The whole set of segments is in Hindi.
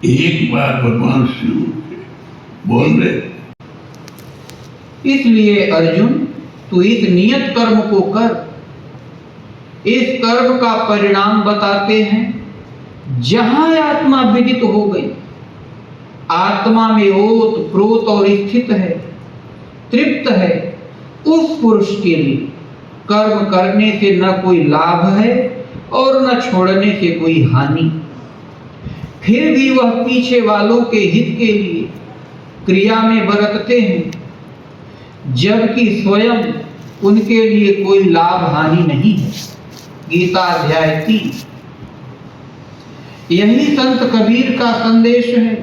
एक बार भगवान शिव बोल रहे, इसलिए अर्जुन तू इस नियत कर्म को कर। इस कर्म का परिणाम बताते हैं। जहां आत्मा विदित हो गई, आत्मा में ओत प्रोत और स्थित है, तृप्त है, उस पुरुष के लिए कर्म करने से न कोई लाभ है और न छोड़ने से कोई हानि। फिर भी वह पीछे वालों के हित के लिए क्रिया में बरतते हैं, जबकि स्वयं उनके लिए कोई लाभ हानि नहीं है। गीता अध्याय 3। यही संत कबीर का संदेश है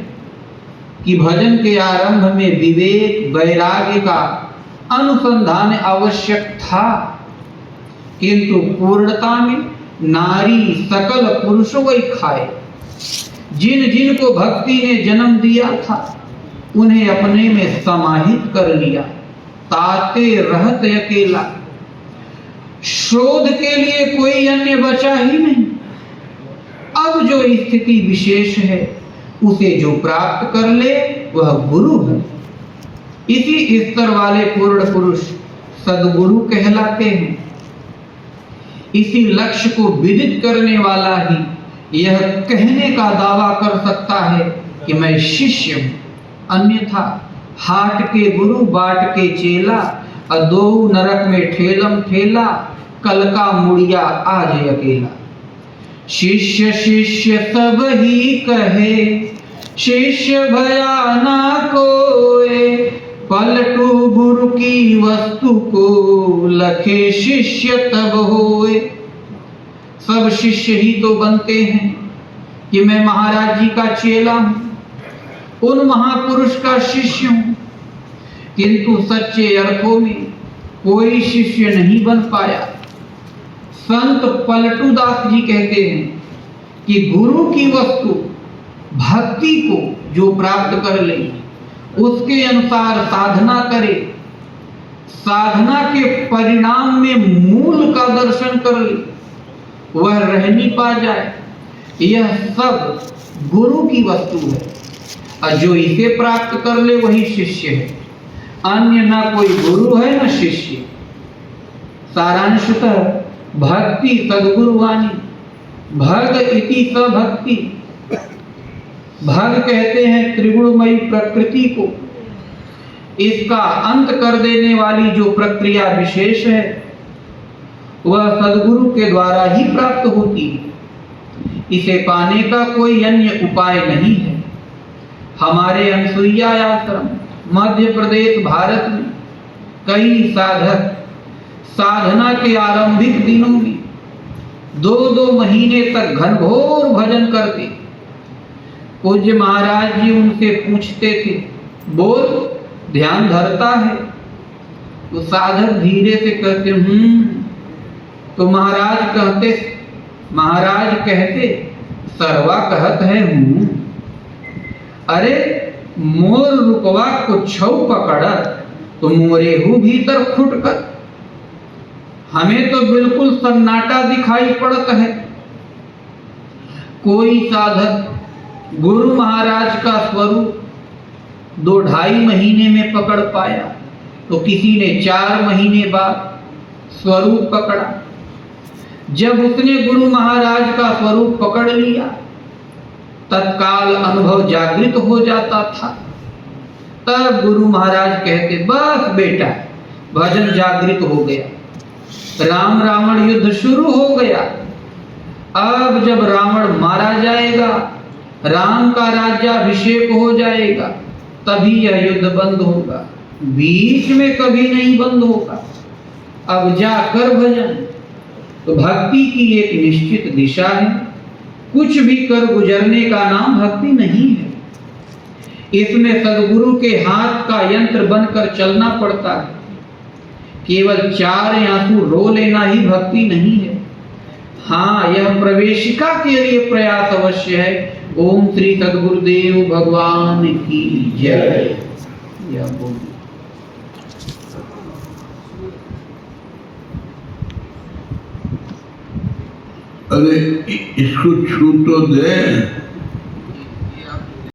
कि भजन के आरंभ में विवेक वैराग्य का अनुसंधान आवश्यक था, किंतु पूर्णता में नारी सकल पुरुषों वही खाए। जिन जिन को भक्ति ने जन्म दिया था उन्हें अपने में समाहित कर लिया। ताते रहत अकेला, शोध के लिए कोई अन्य बचा ही नहीं। अब जो स्थिति विशेष है उसे जो प्राप्त कर ले वह गुरु है। इसी स्तर वाले पूर्ण पुरुष सद्गुरु कहलाते हैं। इसी लक्ष्य को विदित करने वाला ही यह कहने का दावा कर सकता है कि मैं शिष्य हूं, अन्यथा हाट के गुरु बाट के चेला, अदो नरक में ठेलम ठेला, कल का मुड़िया आज अकेला। शिष्य शिष्य सब ही कहे, शिष्य भया ना कोए, पलटू गुरु की वस्तु को, लखे शिष्य तब होए। सब शिष्य ही तो बनते हैं कि मैं महाराज जी का चेला हूं, उन महापुरुष का शिष्य हूं, किंतु सच्चे अर्थों में कोई शिष्य नहीं बन पाया। संत पलटूदास जी कहते हैं कि गुरु की वस्तु भक्ति को जो प्राप्त कर ले उसके अनुसार साधना करे, साधना के परिणाम में मूल का दर्शन कर ले, वह रह नहीं पा जाए। यह सब गुरु की वस्तु है और जो इसे प्राप्त कर ले वही शिष्य है। अन्य ना कोई गुरु है ना शिष्य। सारांशतः भक्ति सद्गुरु वाणी, भग इति स भक्ति। भग कहते हैं त्रिगुणमयी प्रकृति को। इसका अंत कर देने वाली जो प्रक्रिया विशेष है वह सद्गुरु के द्वारा ही प्राप्त होती है। इसे पाने का कोई अन्य उपाय नहीं है। हमारे अनसुईया आश्रम मध्य प्रदेश भारत में कई साधक साधना के आरंभिक दिनों में 2-2 महीने तक घनघोर भजन करते। पूज्य महाराज जी उनसे पूछते थे, बोल ध्यान धरता है? तो साधक धीरे से कहते तो महाराज कहते सरवा कहत है हूं। अरे मोर रुकवा को छौ पकड़त तो मोरेहू भीतर खुटकर। हमें तो बिल्कुल सन्नाटा दिखाई पड़ता है। कोई साधक गुरु महाराज का स्वरूप 2-2.5 महीने में पकड़ पाया तो किसी ने 4 महीने बाद स्वरूप पकड़ा। जब उसने गुरु महाराज का स्वरूप पकड़ लिया तत्काल अनुभव जागृत हो जाता था। तब गुरु महाराज कहते बस बेटा भजन जागृत हो गया, राम रावण युद्ध शुरू हो गया। अब जब रावण मारा जाएगा, राम का राज्याभिषेक हो जाएगा, तभी यह युद्ध बंद होगा, बीच में कभी नहीं बंद होगा। अब जाकर भजन। तो भक्ति की एक निश्चित दिशा है। कुछ भी कर गुजरने का नाम भक्ति नहीं है। इसमें सद्गुरु के हाथ का यंत्र बनकर चलना पड़ता है। केवल 4 आंसू रो लेना ही भक्ति नहीं है। हाँ, यह प्रवेशिका के लिए प्रयास अवश्य है। ओम श्री सद्गुरुदेव भगवान की जय। यह बोल अरे इसको छू तो दे।